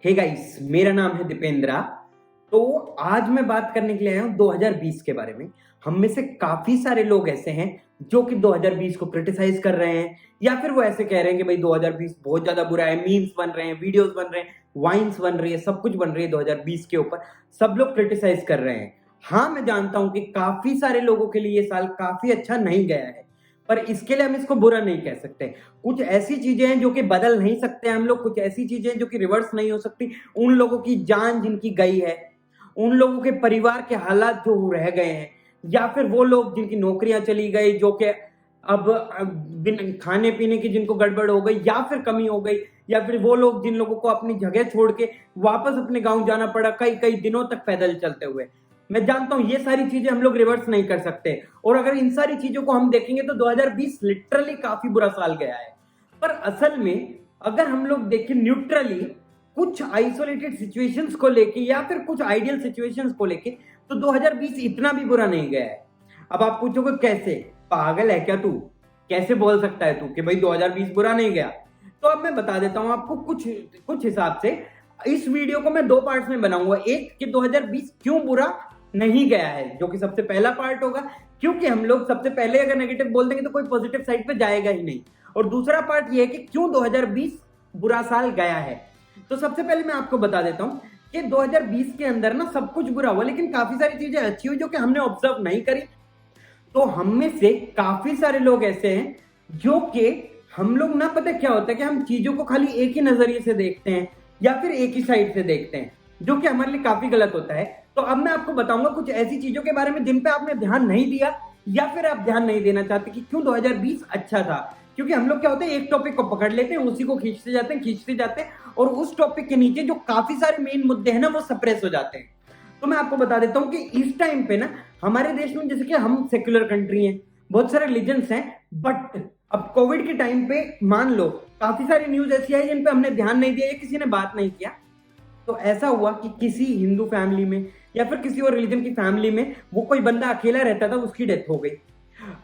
Hey guys, मेरा नाम है दीपेंद्रा। तो आज मैं बात करने के लिए आया हूँ 2020 के बारे में। हम में से काफी सारे लोग ऐसे हैं जो कि 2020 को क्रिटिसाइज कर रहे हैं, या फिर वो ऐसे कह रहे हैं कि भाई 2020 बहुत ज्यादा बुरा है। मीम्स बन रहे हैं, वीडियोस बन रहे हैं, वाइन्स बन रही है, सब कुछ बन रही है 2020 के ऊपर। सब लोग क्रिटिसाइज कर रहे हैं। हाँ, मैं जानता हूं कि काफी सारे लोगों के लिए ये साल काफी अच्छा नहीं गया है, पर इसके लिए हम इसको बुरा नहीं कह सकते। कुछ ऐसी चीजें हैं जो कि बदल नहीं सकते हम लोग, कुछ ऐसी चीजें हैं जो कि रिवर्स नहीं हो सकती। उन लोगों की जान जिनकी गई है, उन लोगों के परिवार के हालात जो रह गए हैं, या फिर वो लोग जिनकी नौकरियां चली गई, जो कि अब बिन खाने पीने की जिनको गड़बड़ हो गई या फिर कमी हो गई, या फिर वो लोग जिन लोगों को अपनी जगह छोड़ के वापस अपने गांव जाना पड़ा कई कई दिनों तक पैदल चलते हुए। मैं जानता हूं ये सारी चीजें हम लोग रिवर्स नहीं कर सकते, और अगर इन सारी चीजों को हम देखेंगे तो 2020 लिटरली काफी बुरा साल गया है। पर असल में अगर हम लोग देखें न्यूट्रली, कुछ आइसोलेटेड सिचुएशंस को लेके या फिर कुछ आइडियल सिचुएशंस को लेके, तो 2020 इतना भी बुरा नहीं गया है। अब आप पूछोगे कैसे, पागल है क्या तू, कैसे बोल सकता है तू कि भाई 2020 बुरा नहीं गया? तो अब मैं बता देता हूं आपको कुछ कुछ हिसाब से। इस वीडियो को मैं दो पार्ट्स में बनाऊंगा। एक कि 2020 क्यों बुरा नहीं गया है, जो कि सबसे पहला पार्ट होगा, क्योंकि हम लोग सबसे पहले अगर नेगेटिव बोल देंगे तो कोई पॉजिटिव साइड पे जाएगा ही नहीं। और दूसरा पार्ट ये है कि क्यों 2020 बुरा साल गया है। तो सबसे पहले मैं आपको बता देता हूं कि 2020 के अंदर ना सब कुछ बुरा हुआ, लेकिन काफी सारी चीजें अच्छी हुई जो कि हमने ऑब्जर्व नहीं करी। तो हम में से काफी सारे लोग ऐसे हैं जो कि हम लोग ना, पता क्या होता है कि हम चीजों को खाली एक ही नजरिए से देखते हैं या फिर एक ही साइड से देखते हैं, जो कि हमारे लिए काफी गलत होता है। तो अब मैं आपको बताऊंगा कुछ ऐसी चीजों के बारे में जिन पे आपने ध्यान नहीं दिया, या फिर आप ध्यान नहीं देना चाहते कि क्यों 2020 अच्छा था। क्योंकि हम लोग क्या होता है, एक टॉपिक को पकड़ लेते हैं, उसी को खींचते जाते हैं, और उस टॉपिक के नीचे जो काफी सारे मेन मुद्दे हैं ना, वो सप्रेस हो जाते हैं। तो मैं आपको बता देता हूं कि इस टाइम पे ना हमारे देश में, जैसे कि हम सेक्युलर कंट्री हैं, बहुत सारे रिलीजन्स हैं, बट अब कोविड के टाइम पे मान लो काफी सारी न्यूज ऐसी आई जिन पे हमने ध्यान नहीं दिया या किसी ने बात नहीं किया। तो ऐसा हुआ कि किसी हिंदू फैमिली में या फिर किसी और रिलीजन की फैमिली में वो कोई बंदा अकेला रहता था, उसकी डेथ हो गई।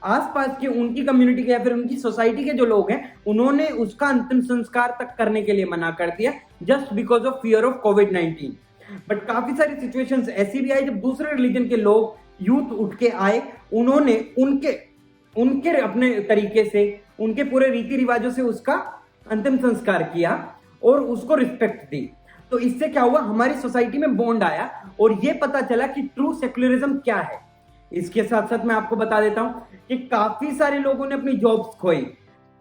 आसपास के उनकी कम्युनिटी के या फिर उनकी सोसाइटी के जो लोग हैं, उन्होंने उसका अंतिम संस्कार तक करने के लिए मना कर दिया, just because of fear of covid. But काफी सारी सिचुएशंस ऐसी भी आई जब दूसरे रिलीजन के लोग, यूथ उठ के आए, उन्होंने उनके उनके अपने तरीके से, उनके पूरे रीति रिवाजों से उसका अंतिम संस्कार किया और उसको रिस्पेक्ट दी। तो इससे क्या हुआ, हमारी सोसाइटी में बॉन्ड आया और ये पता चला कि ट्रू सेक्युलरिज्म क्या है। इसके साथ साथ मैं आपको बता देता हूं कि काफी सारे लोगों ने अपनी जॉब्स खोई,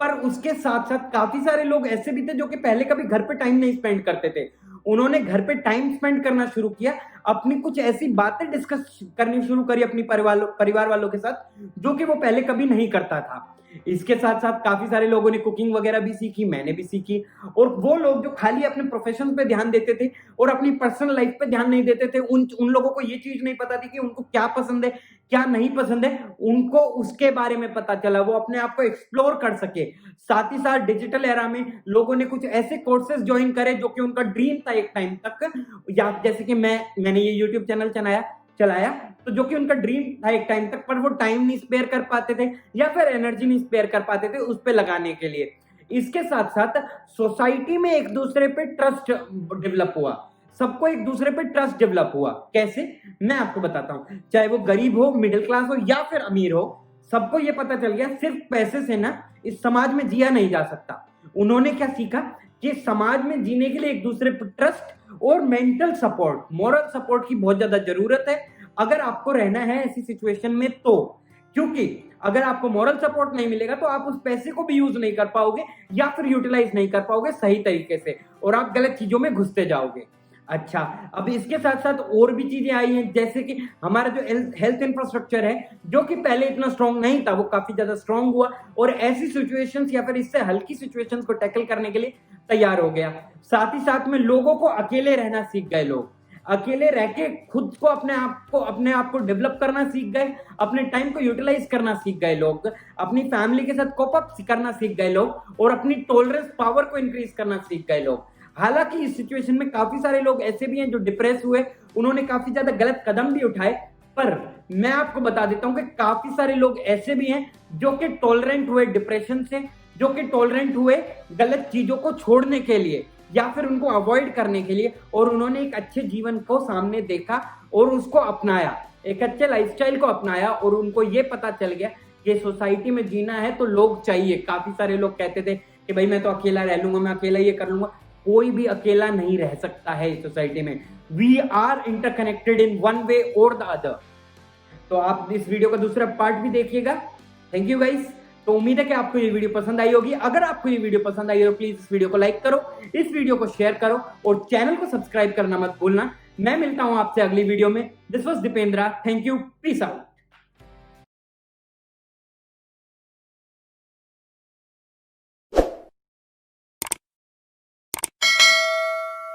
पर उसके साथ साथ काफी सारे लोग ऐसे भी थे जो कि पहले कभी घर पे टाइम नहीं स्पेंड करते थे। उन्होंने घर पे टाइम स्पेंड करना शुरू किया, अपनी कुछ ऐसी बातें डिस्कस करनी शुरू करी अपनी परिवार वालों के साथ, जो कि वो पहले कभी नहीं करता था। इसके साथ साथ काफी सारे लोगों ने कुकिंग वगैरह भी सीखी, मैंने भी सीखी। और वो लोग जो खाली अपने प्रोफेशन पे ध्यान देते थे और अपनी पर्सनल लाइफ पे ध्यान नहीं देते थे, उन लोगों को ये चीज नहीं पता थी कि उनको क्या पसंद है, क्या नहीं पसंद है, उनको उसके बारे में पता चला, वो अपने आप को एक्सप्लोर कर सके। साथ ही साथ डिजिटल एरा में लोगों ने कुछ ऐसे कोर्सेज ज्वाइन करे जो कि उनका ड्रीम था एक टाइम तक, या जैसे कि मैंने ये यूट्यूब चैनल चलाया, तो जो कि उनका ड्रीम था एक टाइम तक, पर वो टाइम नहीं स्पेयर कर पाते थे या फिर एनर्जी नहीं स्पेयर कर पाते थे उस पे लगाने के लिए। इसके साथ साथ सोसाइटी में एक दूसरे पे ट्रस्ट डेवलप हुआ, सबको एक दूसरे पे ट्रस्ट डेवलप हुआ। कैसे, मैं आपको बताता हूं। चाहे वो गरीब हो, मिडिल क्लास हो या फिर अमीर हो, सबको ये पता चल गया सिर्फ पैसे से ना इस समाज में जिया नहीं जा सकता। उन्होंने क्या सीखा कि समाज में जीने के लिए एक दूसरे पर ट्रस्ट और मेंटल सपोर्ट, मॉरल सपोर्ट की बहुत ज्यादा जरूरत है अगर आपको रहना है ऐसी सिचुएशन में। तो क्योंकि अगर आपको मॉरल सपोर्ट नहीं मिलेगा तो आप उस पैसे को भी यूज नहीं कर पाओगे या फिर यूटिलाइज नहीं कर पाओगे सही तरीके से, और आप गलत चीजों में घुसते जाओगे। अच्छा, अब इसके साथ साथ और भी चीजें आई हैं, जैसे कि हमारा जो हेल्थ इंफ्रास्ट्रक्चर है, जो कि पहले इतना स्ट्रांग नहीं था, वो काफी ज्यादा स्ट्रांग हुआ और ऐसी सिचुएशंस या फिर इससे हल्की सिचुएशंस को टैकल करने के लिए तैयार हो गया। साथ ही साथ में लोगों को अकेले रहना सीख गए, लोग अकेले रह के खुद को अपने आप को डेवलप करना सीख गए, अपने टाइम को यूटिलाइज करना सीख गए लोग, अपनी फैमिली के साथ कोप अप करना सीख गए लोग, और अपनी टॉलरेंस पावर को इंक्रीज करना सीख गए लोग। हालांकि इस सिचुएशन में काफी सारे लोग ऐसे भी हैं जो डिप्रेस हुए, उन्होंने काफी ज्यादा गलत कदम भी उठाए, पर मैं आपको बता देता हूं कि काफी सारे लोग ऐसे भी हैं जो कि टॉलरेंट हुए डिप्रेशन से, जो कि टॉलरेंट हुए गलत चीजों को छोड़ने के लिए, या फिर उनको अवॉइड करने के लिए, और उन्होंने एक अच्छे जीवन को सामने देखा और उसको अपनाया, एक अच्छे लाइफस्टाइल को अपनाया, और उनको ये पता चल गया कि सोसाइटी में जीना है तो लोग चाहिए। काफी सारे लोग कहते थे कि भाई मैं तो अकेला रह लूंगा, मैं अकेला ये कर लूंगा। कोई भी अकेला नहीं रह सकता है इस सोसाइटी में। We are interconnected in one way और द अदर। तो आप इस वीडियो का दूसरा पार्ट भी देखिएगा। Thank you guys. तो उम्मीद है कि आपको ये वीडियो पसंद आई होगी। अगर आपको ये वीडियो पसंद आई हो तो प्लीज इस वीडियो को लाइक करो, इस वीडियो को शेयर करो और चैनल को सब्सक्राइब करना मत भूलना। मैं मिलता हूं आपसे अगली वीडियो में। This was Dipendra. Thank you. Peace out.